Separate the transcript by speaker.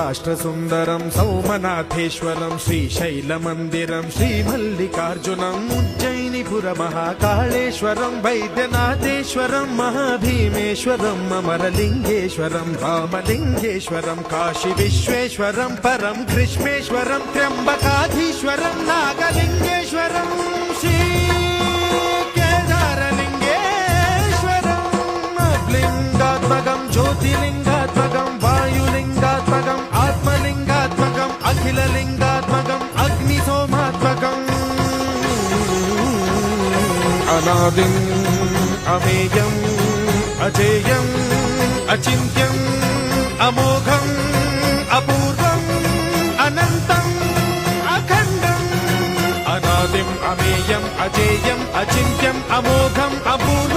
Speaker 1: రాష్ట్రసుందరం సౌమనాథేశ్వరం శ్రీశైలమందిరం శ్రీమల్లికార్జునం ఉజ్జయినిపుర మహాకాళేశ్వరం వైద్యనాథేశ్వరం మహాభీమేశ్వరం అమరలింగేశ్వరం రామలింగేశ్వరం కాశీ విశ్వేశ్వరం పరం కృష్ణేశ్వరం త్ర్యంబకాధీశ్వరం నాగలింగేశ్వరం శ్రీ కేదారలింగేశ్వరం లింగాత్మకం జ్యోతిలింగాత్మకం వాయులింగాత్మకం ఆత్మలింగాత్మకం అఖిలలింగాత్మకం అగ్నిసోమాత్మకం అనాదిం అమేయం అజేయం అచింత్యం అమోఘం అపూర్వం అనంతం అఖండం అనాదిం అమేయం అజేయం అచింత్యం అమోఘం అపూర్వం